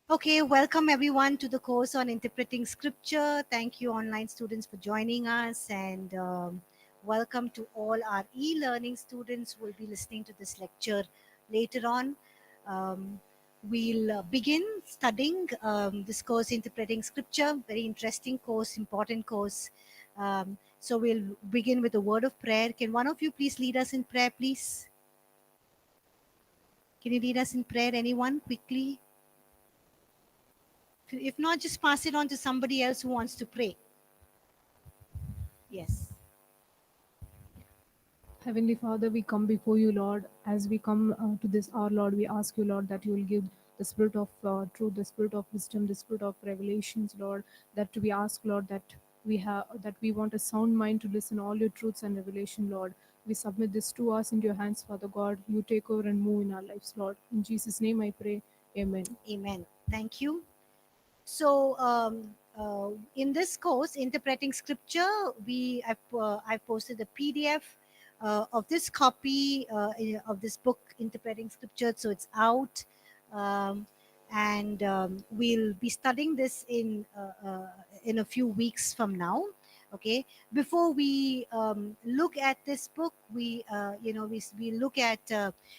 Okay, welcome everyone to the course on interpreting scripture. Thank you, online students, for joining us, and welcome to all our e learning students who will be listening to this lecture later on. Um, we'll begin studying this course, interpreting scripture. Very interesting course, important course. So, we'll begin with a word of prayer. Can one of you please lead us in prayer, please? Can you lead us in prayer, anyone, quickly? If not, just pass it on to somebody else who wants to pray. Yes. Heavenly Father, we come before you, Lord. As we come to this hour, Lord, we ask you, Lord, that you will give the spirit of truth, the spirit of wisdom, the spirit of revelations, Lord. That we ask, Lord, that we want a sound mind to listen all your truths and revelation, Lord. We submit this to us into your hands, Father God. You take over and move in our lives, Lord. In Jesus' name, I pray. Amen. Amen. Thank you. So, in this course, interpreting scripture, I've posted a PDF of this copy of this book, interpreting scripture. So it's out, um, and we'll be studying this in a few weeks from now. Okay. Before we look at this book, we look at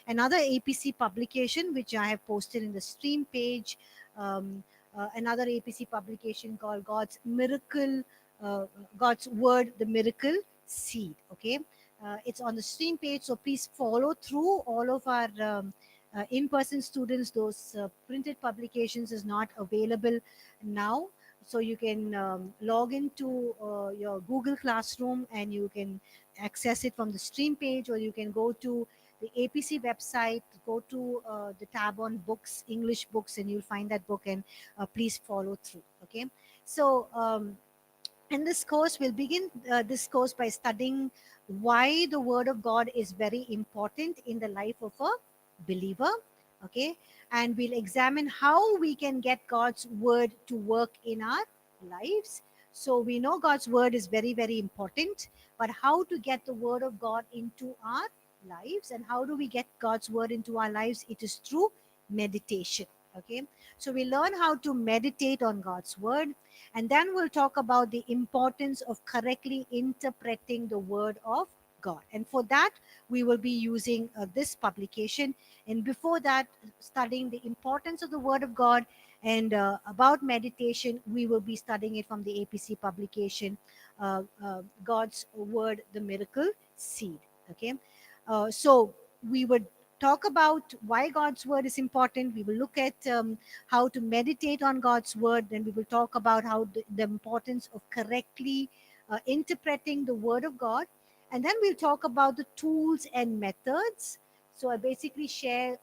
another APC publication which I have posted in the stream page. Another APC publication called uh, God's Word, the Miracle Seed. Okay, it's on the stream page, so please follow through all of our in-person students. Those printed publications is not available now, so you can log into your Google Classroom and you can access it from the stream page, or you can go to the APC website, go to the tab on books, English books, and you'll find that book, and please follow through. Okay, so in this course, we'll begin this course by studying why the Word of God is very important in the life of a believer. Okay, and we'll examine how we can get God's Word to work in our lives. So we know God's Word is very, very important, but how to get the Word of God into our lives, and how do we get God's Word into our lives? It is through meditation. Okay, so we learn how to meditate on God's Word, and then we'll talk about the importance of correctly interpreting the Word of God. And for that, we will be using this publication. And before that, studying the importance of the Word of God, and about meditation, we will be studying it from the APC publication, God's Word, the Miracle Seed. Okay. So we would talk about why God's Word is important. We will look at how to meditate on God's word. Then we will talk about how the importance of correctly interpreting the word of God. And then we'll talk about the tools and methods. So I basically share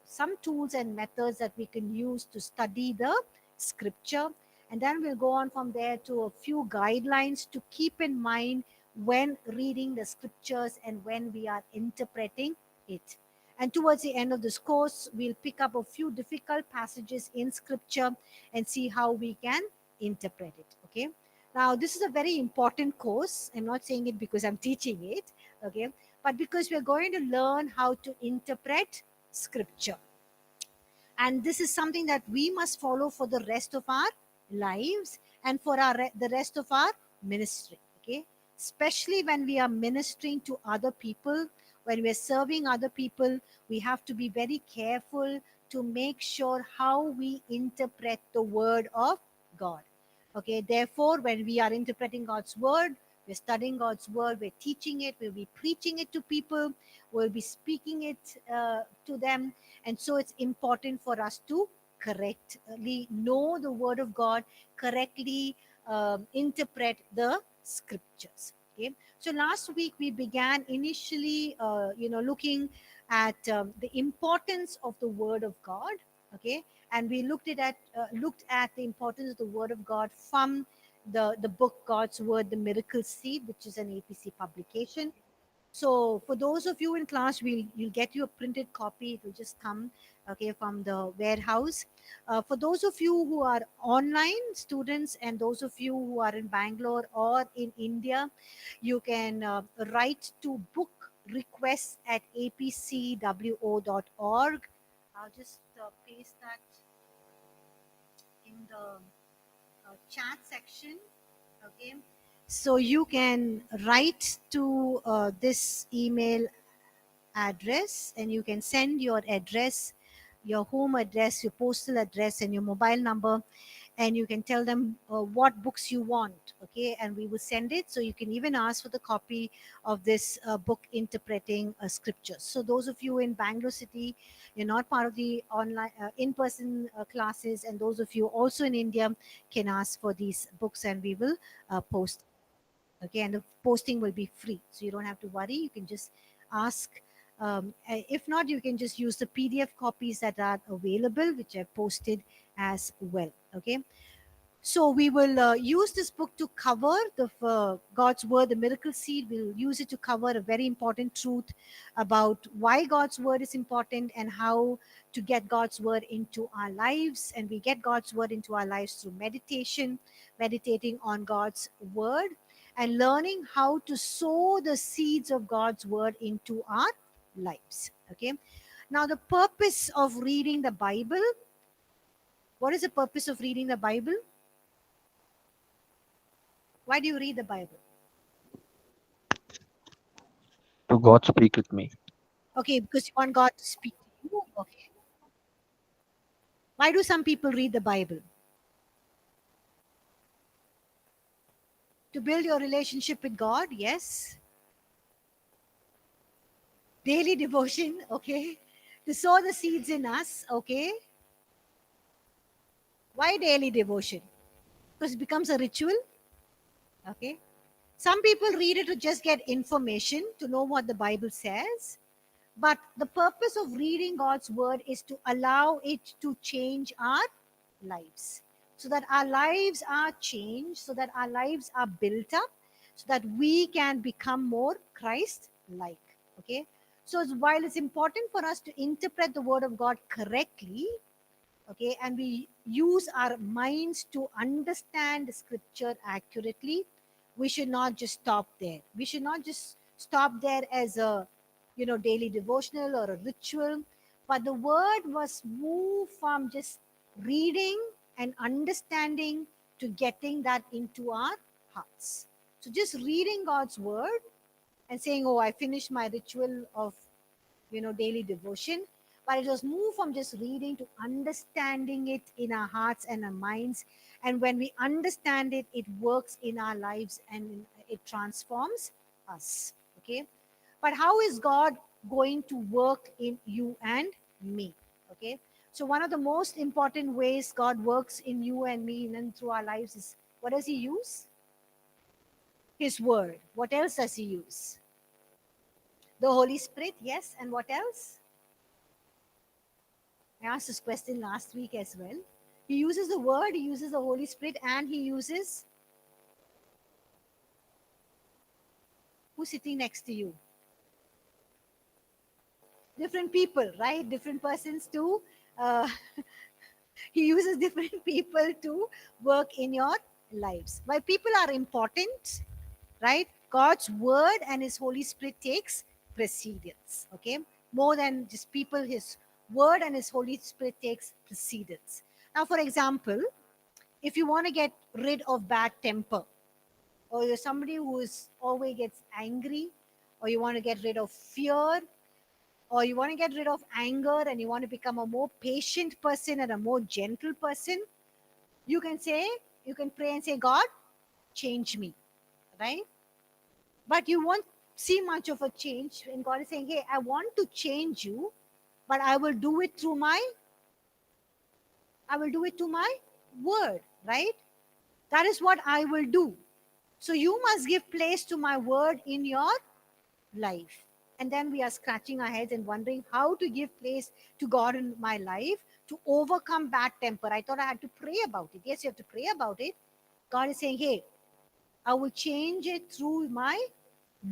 some tools and methods that we can use to study the scripture. And then we'll go on from there to a few guidelines to keep in mind when reading the scriptures and when we are interpreting it. And towards the end of this course, we'll pick up a few difficult passages in scripture and see how we can interpret it. Okay. Now, this is a very important course. I'm not saying it because I'm teaching it, okay, but because we're going to learn how to interpret scripture. And this is something that we must follow for the rest of our lives and for the rest of our ministry. Okay, especially when we are ministering to other people, when we're serving other people, we have to be very careful to make sure how we interpret the word of God. Okay, therefore, when we are interpreting God's word, we're studying God's word, we're teaching it, we'll be preaching it to people, we'll be speaking it to them. And so it's important for us to correctly know the word of God, correctly interpret the scriptures. Okay, so last week we began initially looking at the importance of the word of God. Okay, and we looked at the importance of the word of God from the book God's Word, the Miracle Seed, which is an APC publication. So for those of you in class, you'll get your printed copy. It will just come, okay, from the warehouse. For those of you who are online students, and those of you who are in Bangalore or in India, you can write to book requests at apcwo.org. I'll just paste that in the chat section. Okay, so you can write to this email address, and you can send your address, your home address, your postal address, and your mobile number, and you can tell them what books you want. Okay, and we will send it. So you can even ask for the copy of this book, Interpreting Scriptures. So those of you in Bangalore city, you're not part of the online in-person classes, and those of you also in India can ask for these books, and we will post. Okay, and the posting will be free, so you don't have to worry. You can just ask. If not, you can just use the PDF copies that are available, which I've posted as well. Okay, so we will use this book to cover the God's word, the miracle seed. We'll use it to cover a very important truth about why God's word is important and how to get God's word into our lives. And we get God's word into our lives through meditation, meditating on God's word, and learning how to sow the seeds of God's word into our lives. Okay. Now, the purpose of reading the Bible. What is the purpose of reading the Bible? Why do you read the Bible? To God speak with me. Okay, because you want God to speak to you. Okay. Why do some people read the Bible? To build your relationship with God, yes. Daily devotion, okay. To sow the seeds in us, okay. Why daily devotion? Because it becomes a ritual, okay. Some people read it to just get information, to know what the Bible says. But the purpose of reading God's word is to allow it to change our lives. So that our lives are changed, so that our lives are built up, so that we can become more Christ like. Okay. So while it's important for us to interpret the word of God correctly, okay, and we use our minds to understand scripture accurately, we should not just stop there. We should not just stop there as a daily devotional or a ritual, but the word must move from just reading and understanding to getting that into our hearts. So just reading God's word and saying, oh, I finished my ritual of daily devotion, but it was moved from just reading to understanding it in our hearts and our minds. And when we understand it, it works in our lives and it transforms us. Okay, but how is God going to work in you and me? Okay, so one of the most important ways God works in you and me and through our lives is, what does He use? His word. What else does He use? The Holy Spirit, yes. And what else? I asked this question last week as well. He uses the word, he uses the Holy Spirit, and he uses, who's sitting next to you? Different people, right? Different persons to, uh, he uses different people to work in your lives. Why people are important, right? God's word and his Holy Spirit takes precedence, okay? More than just people, his word and his Holy Spirit takes precedence. Now, for example, if you want to get rid of bad temper, or you're somebody who is always gets angry, or you want to get rid of fear, or you want to get rid of anger and you want to become a more patient person and a more gentle person, you can say, you can pray and say, God, change me, right? But you won't see much of a change when God is saying, hey, I want to change you, but I will do it to my word, right? That is what I will do. So you must give place to my word in your life. And then we are scratching our heads and wondering how to give place to God in my life to overcome bad temper. I thought I had to pray about it. Yes, you have to pray about it. God is saying, hey, I will change it through my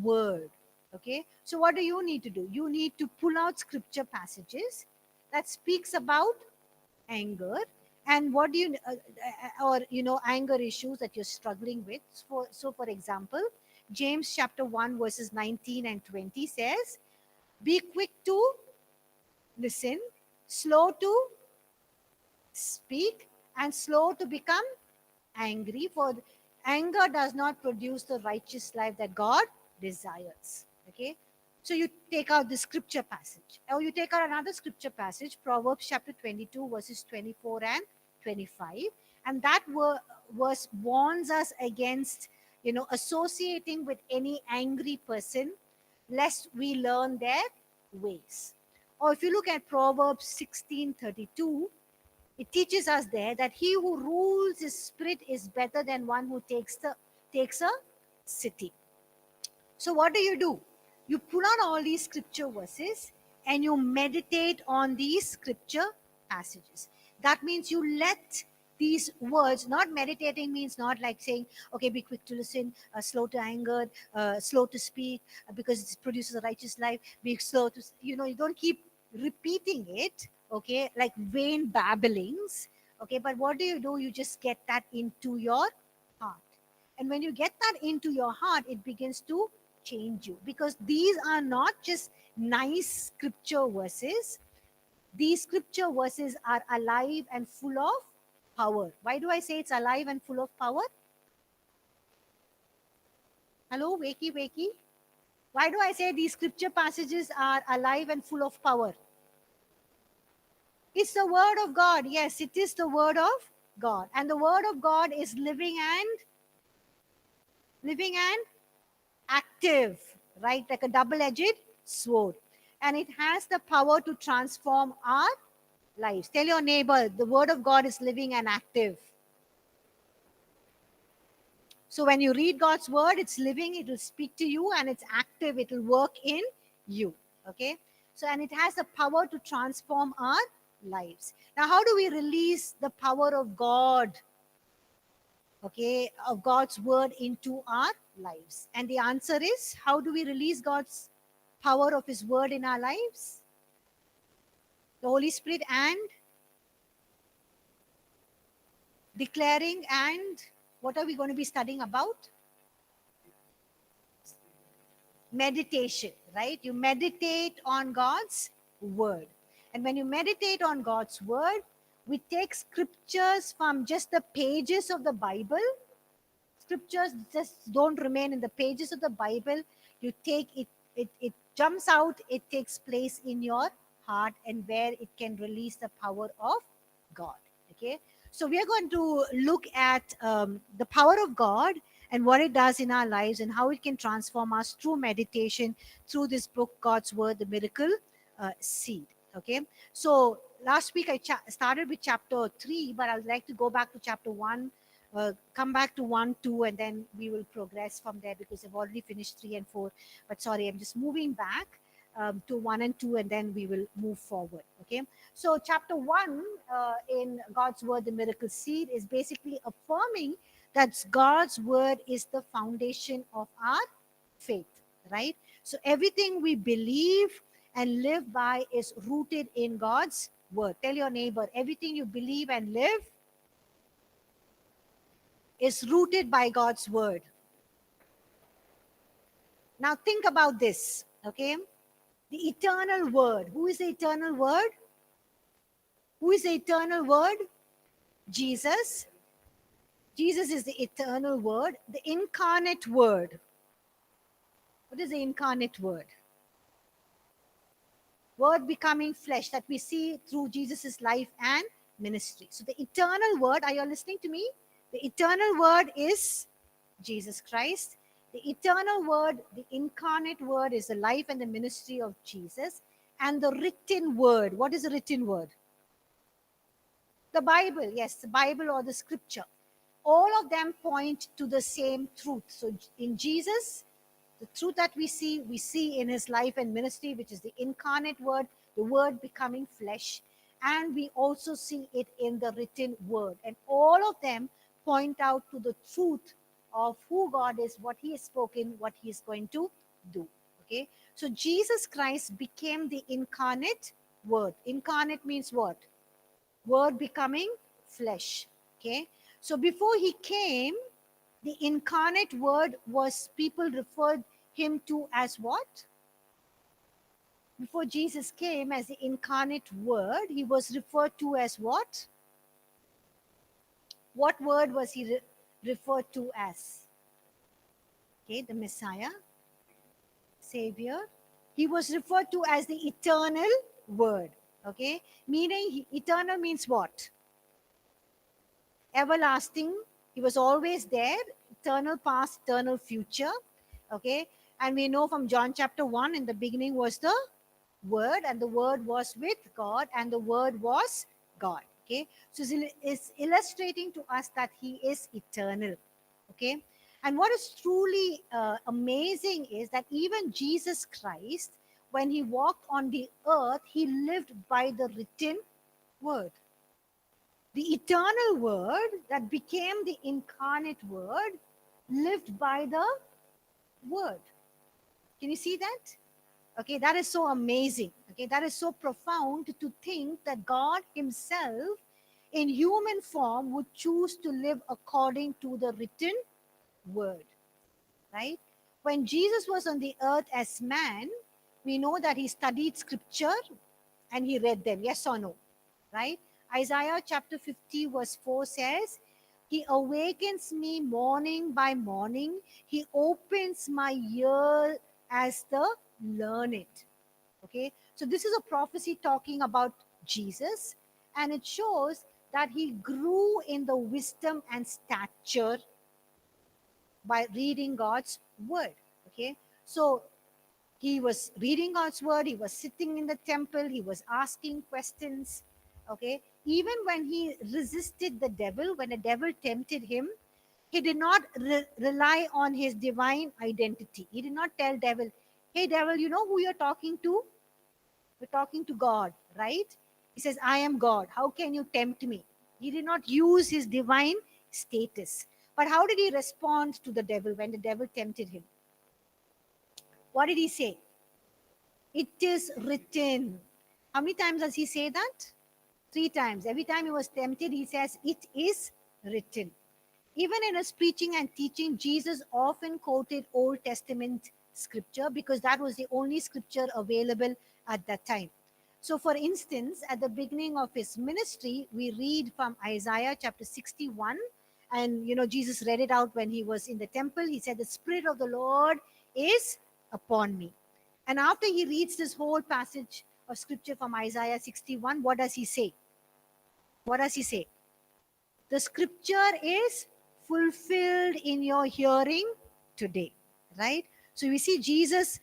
word. Okay. So what do you need to do? You need to pull out scripture passages that speaks about anger, and what do you or anger issues that you're struggling with. For example, James chapter 1 verses 19 and 20 says, be quick to listen, slow to speak, and slow to become angry, for anger does not produce the righteous life that God desires. Okay, so you take out the scripture passage, or you take out another scripture passage, Proverbs chapter 22, verses 24 and 25, and that verse warns us against, associating with any angry person, lest we learn their ways. Or if you look at Proverbs 16:32, it teaches us there that he who rules his spirit is better than one who takes a city. So what do? You put on all these scripture verses and you meditate on these scripture passages. That means you let these words, not meditating means not like saying, okay, be quick to listen, slow to anger, slow to speak, because it produces a righteous life, be slow to, you don't keep repeating it, okay, like vain babblings, okay, but what do? You just get that into your heart. And when you get that into your heart, it begins to change you, because these are not just nice scripture verses. These scripture verses are alive and full of power. Why do I say it's alive and full of power? Hello, wakey, wakey. Why do I say these scripture passages are alive and full of power? It's the word of God. Yes, it is the word of God. And the word of God is living and active, right? Like a double-edged sword. And it has the power to transform our lives. Tell your neighbor, the word of God is living and active. So when you read God's word, it's living, it will speak to you, and it's active, it will work in you. Okay? So, and it has the power to transform our lives. Now, how do we release the power of God, okay, of God's word into our lives? And the answer is, how do we release God's power of his word in our lives? The Holy Spirit and declaring, and what are we going to be studying about? Meditation, right? You meditate on God's word. And when you meditate on God's word, we take scriptures from just the pages of the Bible. Scriptures just don't remain in the pages of the Bible. You take it, it jumps out, it takes place in your heart, and where it can release the power of God. Okay, so we are going to look at the power of God and what it does in our lives, and how it can transform us through meditation, through this book, God's Word, the Miracle Seed. Okay, so last week I started with chapter 3, but I'd like to go back to chapter 1, come back to 1, 2, and then we will progress from there, because I've already finished 3 and 4. But sorry, I'm just moving back to 1 and 2, and then we will move forward. Okay, so chapter 1 in God's Word, the Miracle Seed, is basically affirming that God's Word is the foundation of our faith, right? So everything we believe and live by is rooted in God's Word. Tell your neighbor, everything you believe and live is rooted by God's word. Now think about this, okay? The eternal word. Who is the eternal word? Who is the eternal word? Jesus. Jesus is the eternal word, the incarnate word. What is the incarnate word? Word becoming flesh that we see through Jesus' life and ministry. So the eternal word, are you listening to me? The eternal word is Jesus Christ. The eternal word, the incarnate word, is the life and the ministry of Jesus. And the written word, what is the written word? The Bible, yes, the Bible or the scripture. All of them point to the same truth. So in Jesus, the truth that we see in his life and ministry, which is the incarnate word, the word becoming flesh. And we also see it in the written word. And all of them point out to the truth of who God is, what he has spoken, what he is going to do. Okay. So Jesus Christ became the incarnate word. Incarnate means what? Word becoming flesh. Okay. So before he came, the incarnate word was, people referred him to as what? Before Jesus came as the incarnate word, he was referred to as what? What word was he referred to as? Okay, the Messiah, Savior. He was referred to as the eternal word. Okay, meaning eternal means what? Everlasting. He was always there. Eternal past, eternal future. Okay, and we know from John chapter 1, in the beginning was the word, and the word was with God, and the word was God. Okay, so it's illustrating to us that he is eternal. Okay, and what is truly amazing is that even Jesus Christ, when he walked on the earth, he lived by the written word. The eternal word that became the incarnate word lived by the word. Can you see that? Okay, that is so amazing. Okay, that is so profound to think that God himself in human form would choose to live according to the written word, right? When Jesus was on the earth as man, we know that he studied scripture and he read them, yes or no, right? Isaiah chapter 50 verse 4 says, he awakens me morning by morning, he opens my ear as the learned. Okay, so this is a prophecy talking about Jesus, and it shows that he grew in the wisdom and stature by reading God's word. Okay, so he was reading God's word, he was sitting in the temple, he was asking questions. Okay, even when he resisted the devil, when the devil tempted him, he did not rely on his divine identity. He did not tell devil, hey devil, you know who you're talking to? We're talking to God, right? He says, I am God. How can you tempt me? He did not use his divine status. But how did he respond to the devil when the devil tempted him? What did he say? It is written. How many times does he say that? 3 times. Every time he was tempted, he says, it is written. Even in his preaching and teaching, Jesus often quoted Old Testament scripture because that was the only scripture available at that time. So, for instance, at the beginning of his ministry, we read from Isaiah chapter 61, and Jesus read it out when he was in the temple. He said, the Spirit of the Lord is upon me. And after he reads this whole passage of scripture from Isaiah 61, what does he say? What does he say? The scripture is fulfilled in your hearing today, right? So we see Jesus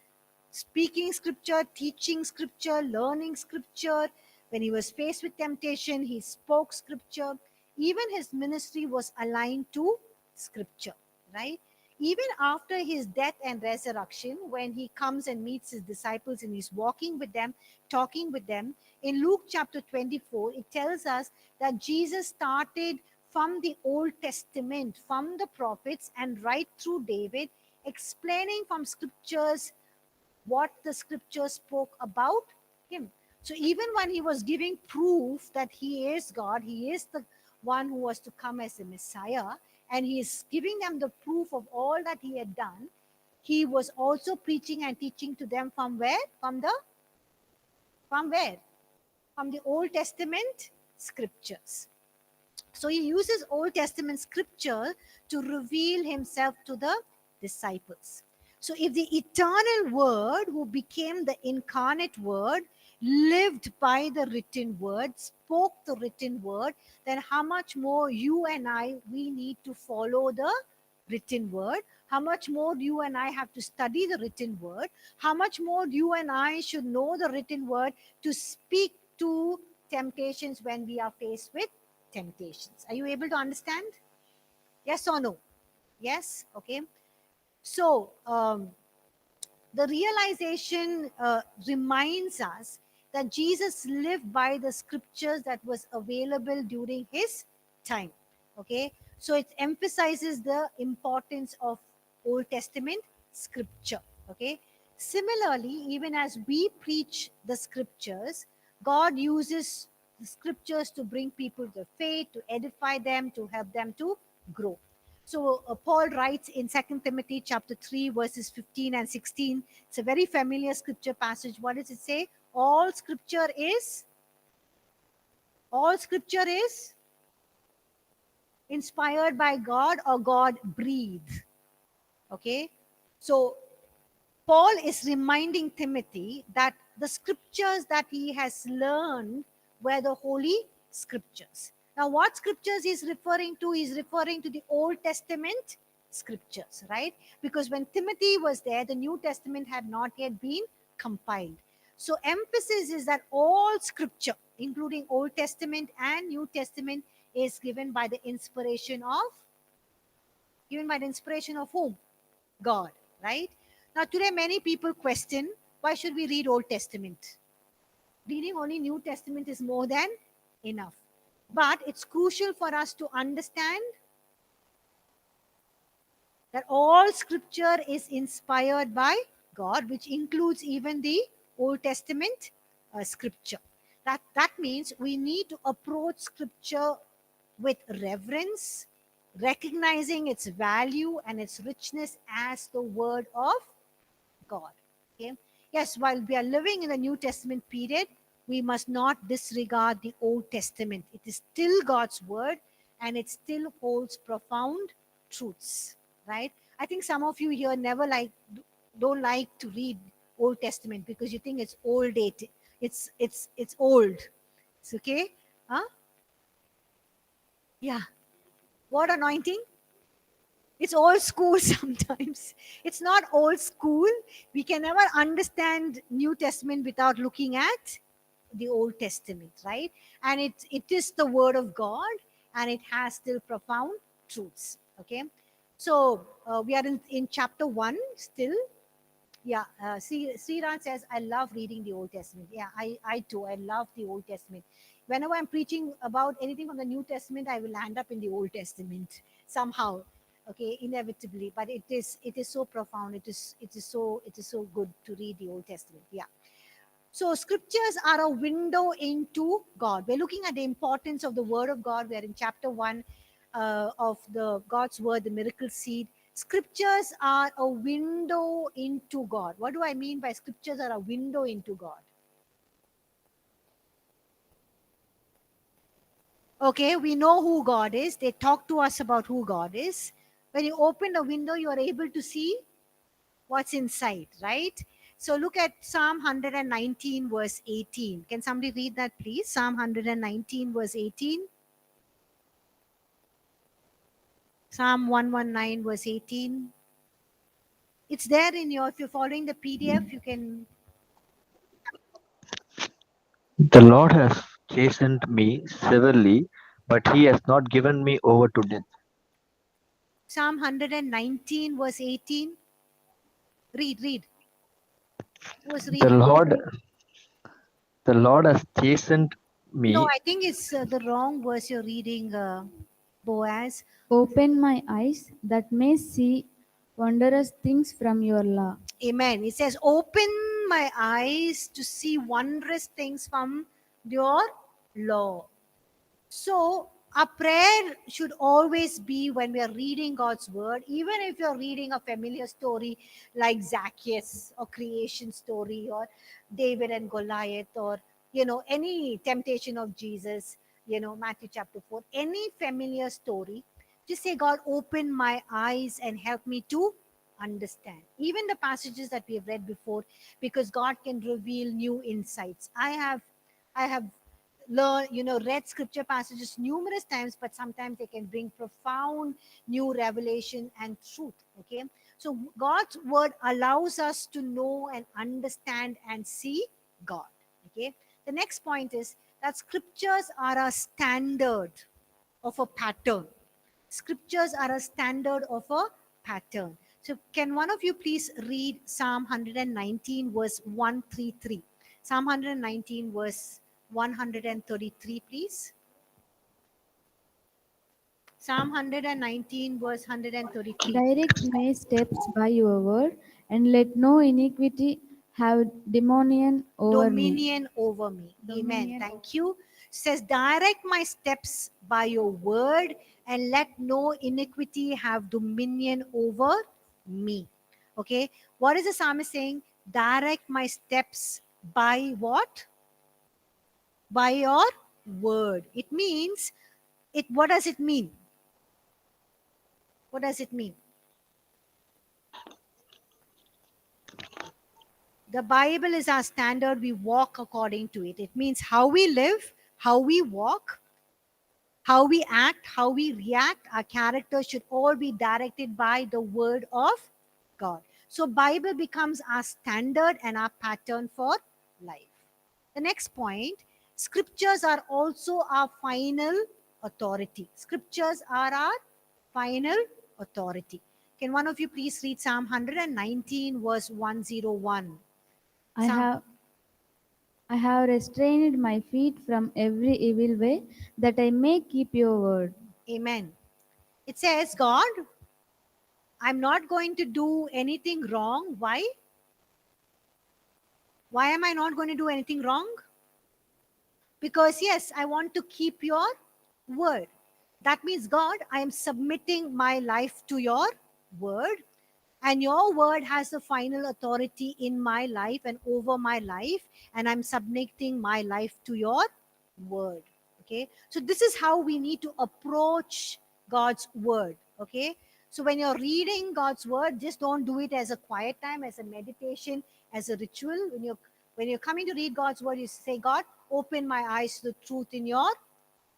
speaking scripture, teaching scripture, learning scripture. When he was faced with temptation, he spoke scripture. Even his ministry was aligned to scripture, right? Even after his death and resurrection, when he comes and meets his disciples and he's walking with them, talking with them, in Luke chapter 24, it tells us that Jesus started from the Old Testament, from the prophets, and right through David, explaining from scriptures what the scripture spoke about him. So even when he was giving proof that he is God, he is the one who was to come as a Messiah, and he is giving them the proof of all that he had done, he was also preaching and teaching to them from where? From where? From the Old Testament scriptures. So he uses Old Testament scripture to reveal himself to the disciples. So if the eternal word who became the incarnate word lived by the written word, spoke the written word, then how much more you and I, we need to follow the written word? How much more you and I have to study the written word? How much more you and I should know the written word to speak to temptations when we are faced with temptations? Are you able to understand? Yes or no? Yes. Okay. So the realization reminds us that Jesus lived by the scriptures that was available during his time. Okay, so it emphasizes the importance of Old Testament scripture. Okay, similarly, even as we preach the scriptures, God uses the scriptures to bring people to faith, to edify them, to help them to grow. So Paul writes in 2 Timothy chapter 3 verses 15 and 16. It's a very familiar scripture passage. What does it say? All scripture is inspired by God or God breathed. Okay, so Paul is reminding Timothy that the scriptures that he has learned were the holy scriptures. Now, what scriptures he's referring to? He's referring to the Old Testament scriptures, right? Because when Timothy was there, the New Testament had not yet been compiled. So, emphasis is that all scripture, including Old Testament and New Testament, is given by the inspiration of whom? God, right? Now, today, many people question, why should we read Old Testament? Reading only New Testament is more than enough. But it's crucial for us to understand that all scripture is inspired by God, which includes even the Old Testament scripture. That means we need to approach scripture with reverence, recognizing its value and its richness as the word of God. Okay. Yes, while we are living in the New Testament period, we must not disregard the Old Testament. It is still God's word and it still holds profound truths. Right? I think some of you here don't like to read Old Testament because you think it's old dated. It's old. It's okay. Huh? Yeah. What anointing? It's old school sometimes. It's not old school. We can never understand New Testament without looking at the Old Testament, right? And it is the word of God and it has still profound truths. Okay. So we are in chapter 1 still. Yeah, Sriran says, I love reading the Old Testament. Yeah, I too. I love the Old Testament. Whenever I'm preaching about anything from the New Testament, I will land up in the Old Testament somehow. Okay, inevitably. But it is so profound. It is so good to read the Old Testament. Yeah. So scriptures are a window into God. We're looking at the importance of the Word of God. We're in chapter 1 of the God's Word, the miracle seed. Scriptures are a window into God. What do I mean by scriptures are a window into God? Okay, we know who God is. They talk to us about who God is. When you open a window, you are able to see what's inside, right? So look at Psalm 119, verse 18. Can somebody read that, please? Psalm 119, verse 18. Psalm 119, verse 18. It's there if you're following the PDF, you can. The Lord has chastened me severely, but he has not given me over to death. Psalm 119, verse 18. Read. Who was The reading? Lord, the Lord has chastened No, me. I think it's the wrong verse you're reading, Boaz. Open my eyes that may see wondrous things from your law. Amen. It says, open my eyes to see wondrous things from your law. So, our prayer should always be when we are reading God's word, even if you're reading a familiar story like Zacchaeus or creation story or David and Goliath or, any temptation of Jesus, Matthew chapter 4, any familiar story, just say, God, open my eyes and help me to understand. Even the passages that we have read before, because God can reveal new insights. I have read scripture passages numerous times, but sometimes they can bring profound new revelation and truth. Okay, so God's word allows us to know and understand and see God. Okay, the next point is that scriptures are a standard of a pattern. Scriptures are a standard of a pattern. So, can one of you please read Psalm 119, verse 133? Psalm 119, verse 133, please. Psalm 119, verse 133. Direct my steps by your word, and let no iniquity have dominion over me. Dominion over me. Amen. Dominion Thank you. Says, direct my steps by your word, and let no iniquity have dominion over me. Okay. What is the psalmist saying? Direct my steps by what? By your word. It means, what does it mean? What does it mean? The Bible is our standard. We walk according to it. It means how we live, how we walk, how we act, how we react. Our character should all be directed by the word of God. So Bible becomes our standard and our pattern for life. The next point, scriptures are also our final authority. Scriptures are our final authority. Can one of you please read Psalm 119 verse 101? I Psalm- have restrained my feet from every evil way, that I may keep your word. Amen. It says, God, I'm not going to do anything wrong. Why? Why am I not going to do anything wrong? Because, yes, I want to keep your word. That means, God, I am submitting my life to your word, and your word has the final authority in my life and over my life, and I'm submitting my life to your word. Okay, so this is how we need to approach God's word. Okay, so when you're reading God's word, just don't do it as a quiet time, as a meditation, as a ritual. When you're coming to read God's word, you say, God, open my eyes to the truth in your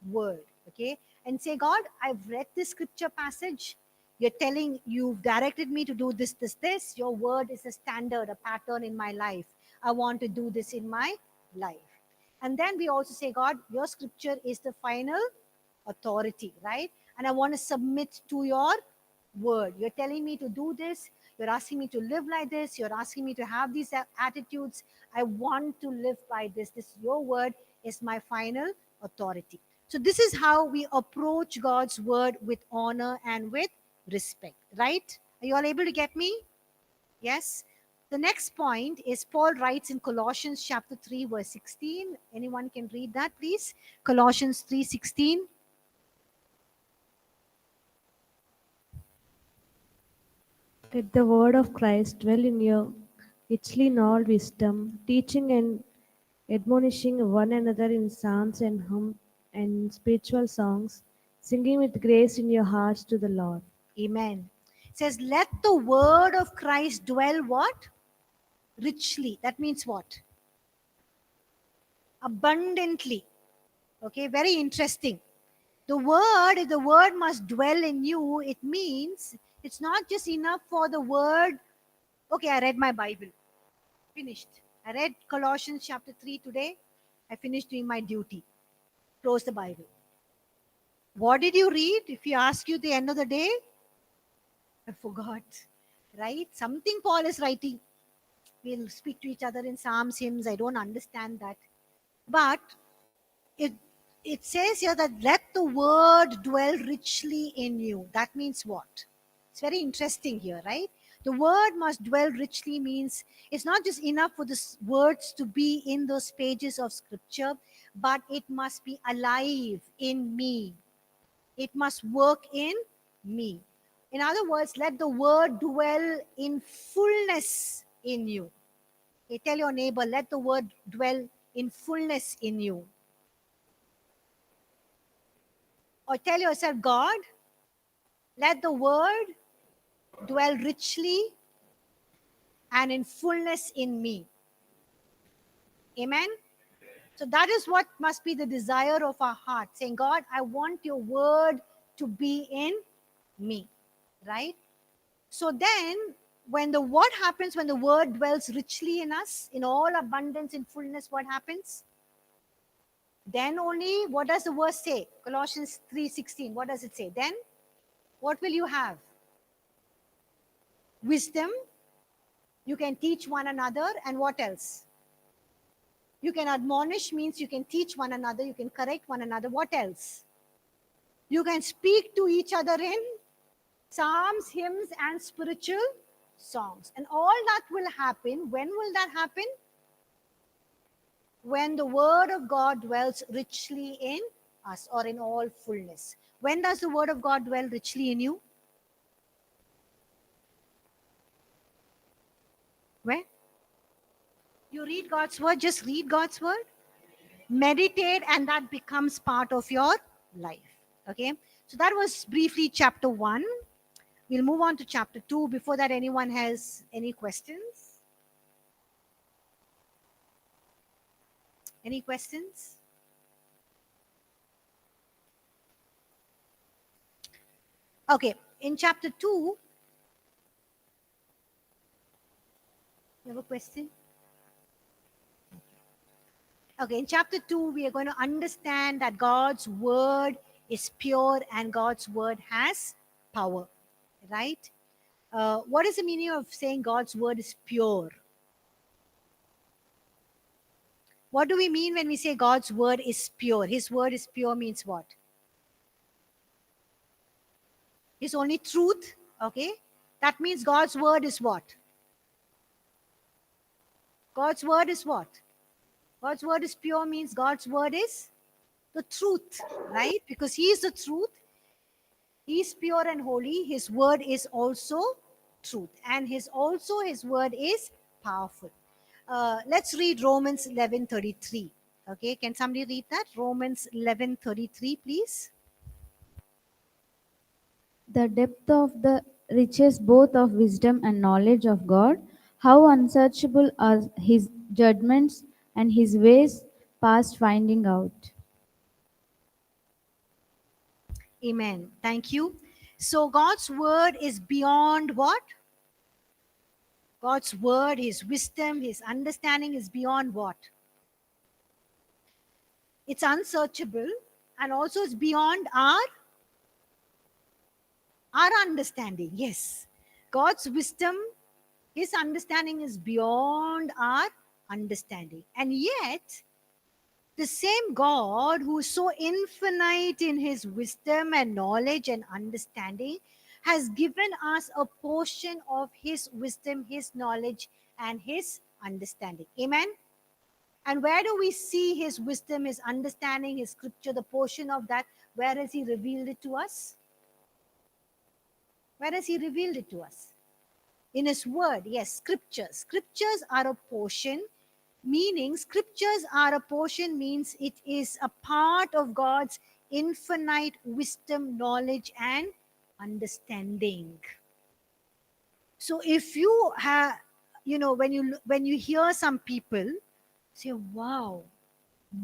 word. Okay, and say, God, I've read this scripture passage. You're telling, you've directed me to do this, this, this. Your word is a standard, a pattern in my life. I want to do this in my life. And then we also say, God, your scripture is the final authority, right? And I want to submit to your word. You're telling me to do this. You're asking me to live like this. You're asking me to have these attitudes. I want to live by this. This, your word is my final authority. So this is how we approach God's word with honor and with respect, right? Are you all able to get me? Yes. The next point is Paul writes in Colossians chapter 3 verse 16. Anyone can read that, please? Colossians 3:16. Let the word of Christ dwell in you richly in all wisdom, teaching and admonishing one another in psalms and hymns and spiritual songs, singing with grace in your hearts to the Lord. Amen. It says, let the word of Christ dwell what? Richly. That means what? Abundantly. Okay, very interesting. The word, if the word must dwell in you, it means it's not just enough for the word. Okay, I read my Bible. Finished. I read Colossians chapter 3 today. I finished doing my duty. Close the Bible. What did you read? If you ask you at the end of the day, I forgot. Right? Something Paul is writing. We'll speak to each other in psalms, hymns. I don't understand that. But it it says here that let the word dwell richly in you. That means what? It's very interesting here, right? The word must dwell richly means it's not just enough for the words to be in those pages of scripture, but it must be alive in me. It must work in me. In other words, let the word dwell in fullness in you. Okay, tell your neighbor, let the word dwell in fullness in you. Or tell yourself, God, let the word dwell richly and in fullness in me. Amen. So that is what must be the desire of our heart, saying, God, I want your word to be in me. Right? So then, what happens when the word dwells richly in us, in all abundance, in fullness, what happens? Then only, what does the verse say? Colossians 3:16. What does it say? Then, what will you have? Wisdom. You can teach one another. And what else? You can admonish, means you can teach one another. You can correct one another. What else? You can speak to each other in psalms, hymns, and spiritual songs. And all that will happen. When will that happen? When the word of God dwells richly in us, or in all fullness. When does the word of God dwell richly in you? Where? You read God's word, just read God's word, meditate, and that becomes part of your life. Okay, so that was briefly chapter 1. We'll move on to chapter 2. Before that, anyone has any questions? Any questions? Okay, in chapter 2, you have a question? Okay, in chapter 2, we are going to understand that God's word is pure and God's word has power, right? What is the meaning of saying God's word is pure? What do we mean when we say God's word is pure? His word is pure means what? It's only truth, okay? That means God's word is what? God's word is what? God's word is pure means God's word is the truth, right? Because He is the truth. He is pure and holy. His word is also truth. And His word is powerful. Let's read Romans 11:33. Okay, can somebody read that? Romans 11:33, please. The depth of the riches both of wisdom and knowledge of God, how unsearchable are his judgments and his ways past finding out. Amen. Thank you. So God's word is beyond what? God's word, His wisdom, His understanding is beyond what? It's unsearchable, and also it's beyond our understanding. Yes. God's wisdom, His understanding is beyond our understanding. And yet, the same God who is so infinite in His wisdom and knowledge and understanding has given us a portion of His wisdom, His knowledge, and His understanding. Amen. And where do we see His wisdom, His understanding, His scripture, the portion of that? Where has He revealed it to us? Where has He revealed it to us? In His word, yes, scriptures. Scriptures are a portion, meaning scriptures are a portion means it is a part of God's infinite wisdom, knowledge, and understanding. So if you have, when you hear some people say, wow,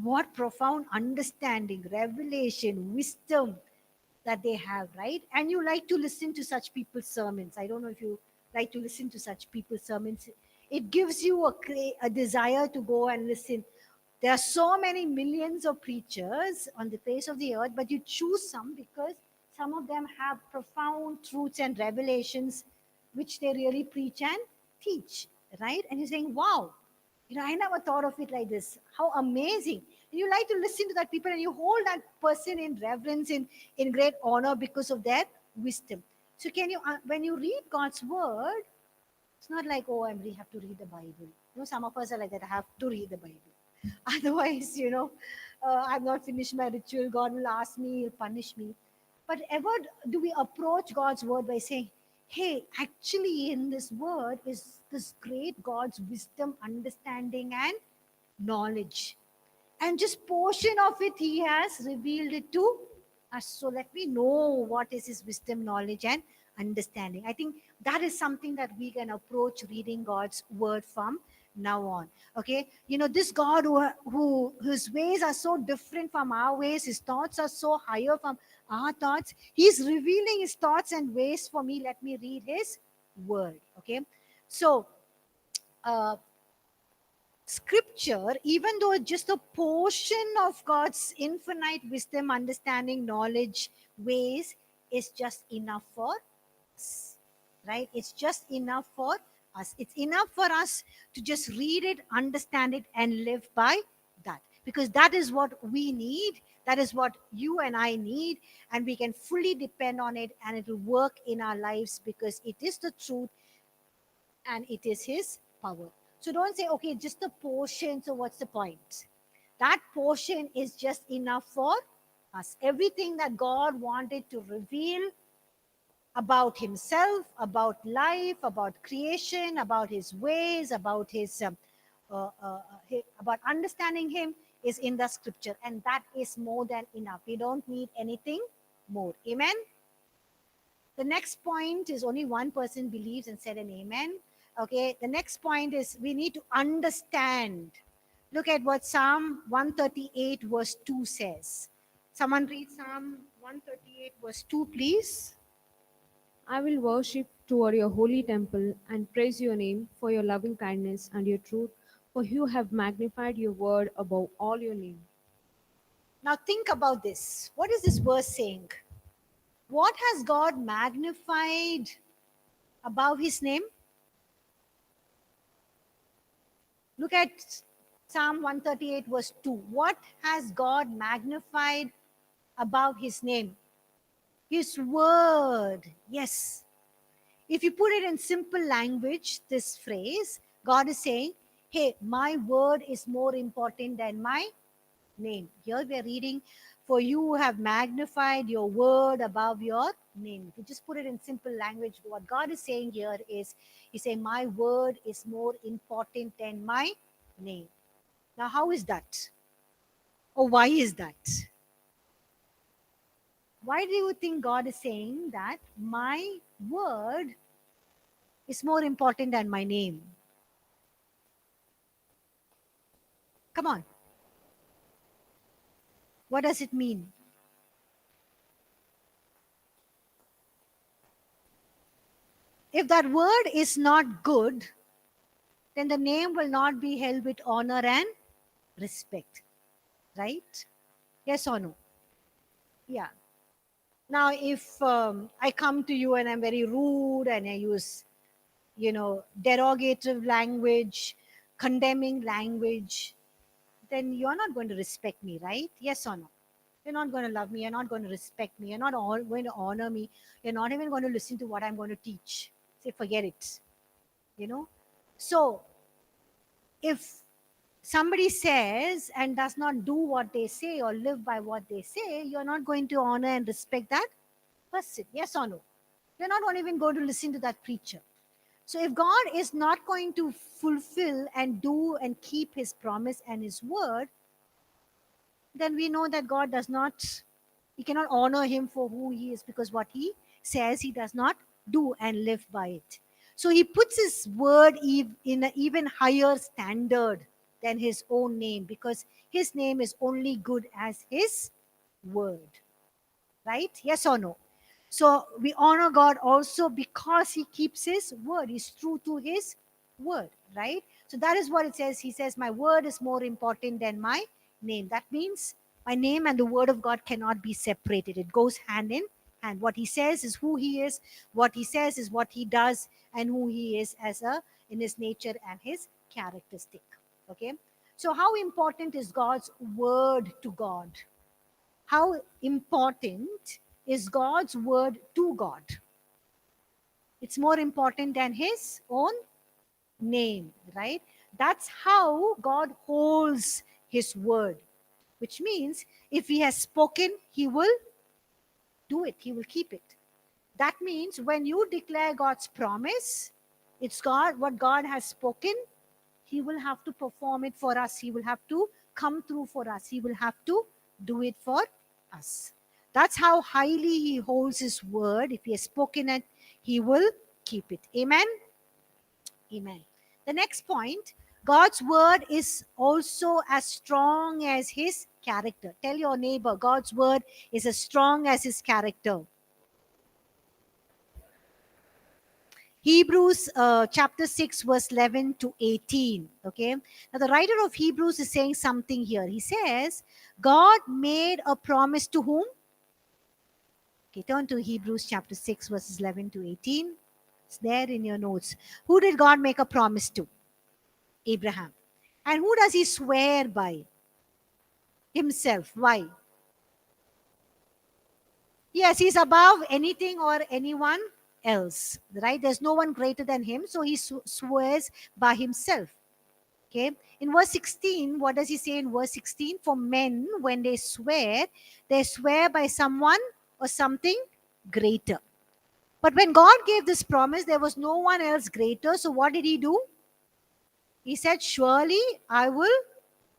what profound understanding, revelation, wisdom that they have, right? And you like to listen to such people's sermons. I don't know if you like to listen to such people's sermons. It gives you a desire to go and listen. There are so many millions of preachers on the face of the earth, but you choose some because some of them have profound truths and revelations which they really preach and teach, right? And you're saying, wow, I never thought of it like this. How amazing. You like to listen to that people and you hold that person in reverence, in great honor because of their wisdom. So can you, when you read God's word, it's not like, oh, I really have to read the Bible. Some of us are like that. I have to read the Bible. Otherwise, I've not finished my ritual. God will ask me, He'll punish me. But ever do we approach God's word by saying, hey, actually, in this word is this great God's wisdom, understanding, and knowledge. And just portion of it, He has revealed it to us. So let me know what is His wisdom, knowledge, and understanding. I think that is something that we can approach reading God's word from now on. Okay, this God whose ways are so different from our ways, His thoughts are so higher from our thoughts. He's revealing His thoughts and ways for me. Let me read His word. Okay, so scripture, even though it's just a portion of God's infinite wisdom, understanding, knowledge, ways, is just enough for us, right? It's just enough for us. It's enough for us to just read it, understand it, and live by that. Because that is what we need. That is what you and I need. And we can fully depend on it, and it will work in our lives because it is the truth and it is His power. So don't say, okay, just a portion. So what's the point? That portion is just enough for us. Everything that God wanted to reveal about Himself, about life, about creation, about His ways, about about understanding Him is in the scripture. And that is more than enough. We don't need anything more. Amen? The next point is only one person believes and said an amen. Okay, the next point is we need to understand. Look at what Psalm 138, verse 2 says. Someone read Psalm 138, verse 2, please. I will worship toward your holy temple and praise your name for your loving kindness and your truth, for you have magnified your word above all your name. Now think about this. What is this verse saying? What has God magnified above his name? Look at Psalm 138, verse 2. What has God magnified above his name? His word. Yes. If you put it in simple language, this phrase, God is saying, hey, my word is more important than my name. Here we are reading, for you have magnified your word above your name. If you just put it in simple language, what God is saying here is, He's saying, my word is more important than my name. Now, how is that? Or why is that? Why do you think God is saying that my word is more important than my name? Come on. What does it mean? If that word is not good, then the name will not be held with honor and respect. Right? Yes or no? Yeah. Now, if I come to you and I'm very rude and I use, derogative language, condemning language, then you're not going to respect me, right? Yes or no? You're not going to love me. You're not going to respect me. You're not all going to honor me. You're not even going to listen to what I'm going to teach. Say, forget it. So if somebody says and does not do what they say or live by what they say, you're not going to honor and respect that person. Yes or no? You're not even going to listen to that preacher. So if God is not going to fulfill and do and keep his promise and his word, then we know that God does not, we cannot honor him for who he is, because what he says he does not do and live by it. So he puts his word in an even higher standard than his own name, because his name is only good as his word. Right? Yes or no? So we honor God also because he keeps his word. He's true to his word, right? So that is what it says. He says, my word is more important than my name. That means my name and the word of God cannot be separated. It goes hand in hand. What he says is who he is. What he says is what he does and who he is in his nature and his characteristic. Okay. So how important is God's word to God? How important is God's word to God? It's more important than his own name, right? That's how God holds his word, which means if he has spoken, he will do it, he will keep it. That means when you declare God's promise, it's God, what God has spoken, he will have to perform it for us. He will have to come through for us. He will have to do it for us. That's how highly he holds his word. If he has spoken it, he will keep it. Amen. Amen. The next point, God's word is also as strong as his character. Tell your neighbor, God's word is as strong as his character. Hebrews chapter 6, verse 11 to 18. Okay. Now, the writer of Hebrews is saying something here. He says, God made a promise to whom? Okay, turn to Hebrews chapter 6, verses 11 to 18. It's there in your notes. Who did God make a promise to? Abraham. And who does he swear by? Himself. Why? Yes, he's above anything or anyone else, right? There's no one greater than him, so he swears by himself. Okay. In verse 16, what does he say in verse 16? For men, when they swear by someone or something greater. But when God gave this promise, there was no one else greater. So what did he do? He said, surely I will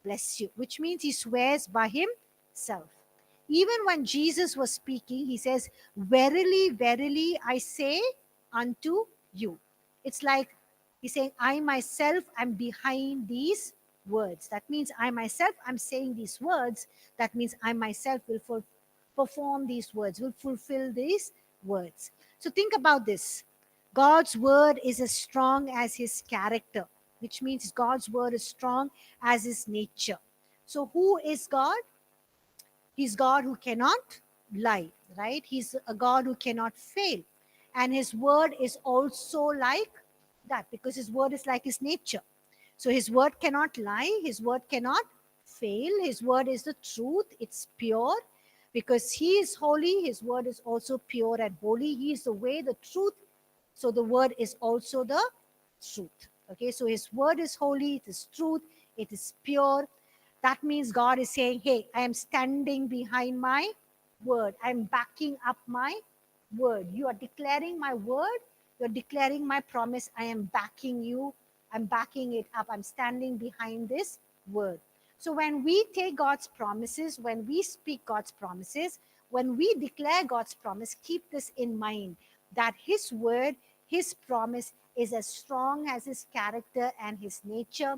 bless you, which means he swears by himself. Even when Jesus was speaking, he says, "Verily, verily, I say unto you." It's like he's saying, I myself am behind these words. That means I myself am saying these words. That means I myself will perform these words, will fulfill these words. So think about this. God's word is as strong as his character, which means God's word is strong as his nature. So who is God? He's God who cannot lie, right? He's a God who cannot fail. And his word is also like that, because his word is like his nature. So his word cannot lie, his word cannot fail. His word is the truth, it's pure. Because he is holy, his word is also pure and holy. He is the way, the truth. So the word is also the truth. Okay, so his word is holy, it is truth, it is pure. That means God is saying, hey, I am standing behind my word. I'm backing up my word. You are declaring my word. You're declaring my promise. I am backing you. I'm backing it up. I'm standing behind this word. So when we take God's promises, when we speak God's promises, when we declare God's promise, keep this in mind that his word, his promise is as strong as his character and his nature.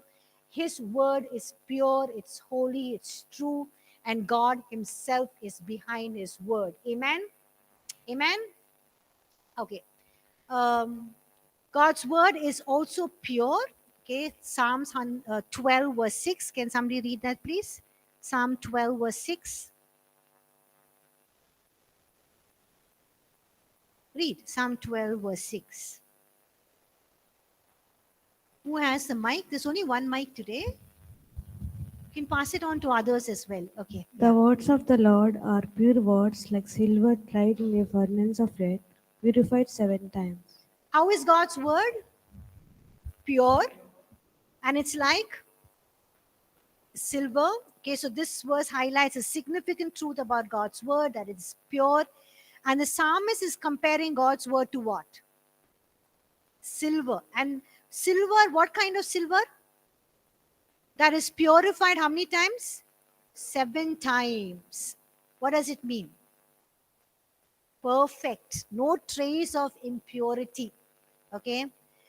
His word is pure, it's holy, it's true, and God himself is behind his word. Amen. Amen. Okay. um, God's word is also pure. Okay, Psalms 12 verse 6. Can somebody read that, please? Psalm 12 verse 6. Read Psalm 12 verse 6. Who has the mic? There's only one mic today. You can pass it on to others as well. Okay. The words of the Lord are pure words, like silver tried in a furnace of red, purified 7 times. How is God's word? Pure. And it's like silver. Okay, so this verse highlights a significant truth about God's word, that it's pure. And the psalmist is comparing God's word to what? Silver. And silver, what kind of silver? That is purified how many times? 7 times. What does it mean? Perfect. No trace of impurity. Okay.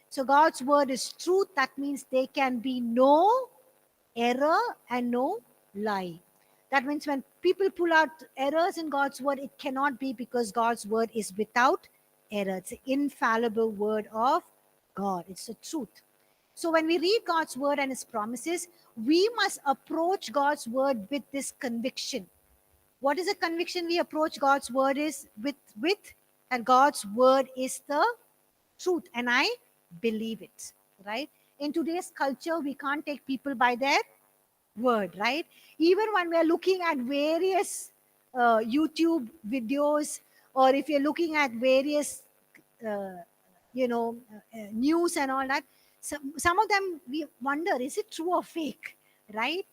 So God's word is truth. That means there can be no error and no lie. That means when people pull out errors in God's word, it cannot be, because God's word is without error. It's an infallible word of God. It's the truth. So when we read God's word and his promises, we must approach God's word with this conviction. What is the conviction we approach God's word is with that God's word is the truth, and I believe it, right? In today's culture, we can't take people by their word, right? Even when we are looking at various YouTube videos, or if you're looking at various uh, news and all that, some of them we wonder, is it true or fake, right?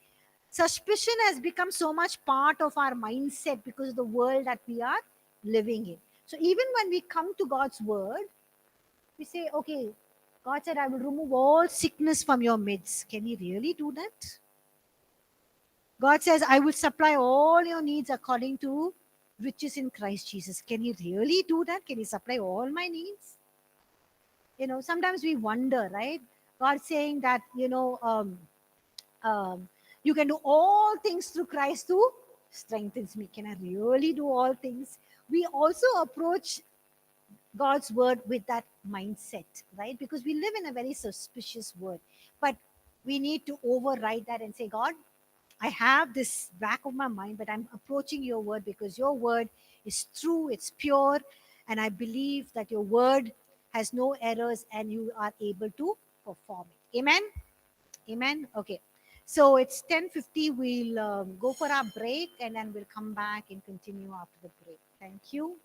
Suspicion has become so much part of our mindset because of the world that we are living in. So even when we come to God's word, we say, okay, God said, I will remove all sickness from your midst. Can he really do that? God says, I will supply all your needs according to riches in Christ Jesus. Can he really do that? Can he supply all my needs? Sometimes we wonder, right? God saying that, um, you can do all things through Christ who strengthens me. Can I really do all things? We also approach God's word with that mindset, right? Because we live in a very suspicious world. But we need to override that and say, God, I have this back of my mind, but I'm approaching your word because your word is true, it's pure, and I believe that your word has no errors and you are able to perform it. Amen. Amen. Okay. So it's 10:50. We'll go for our break and then we'll come back and continue after the break. Thank you.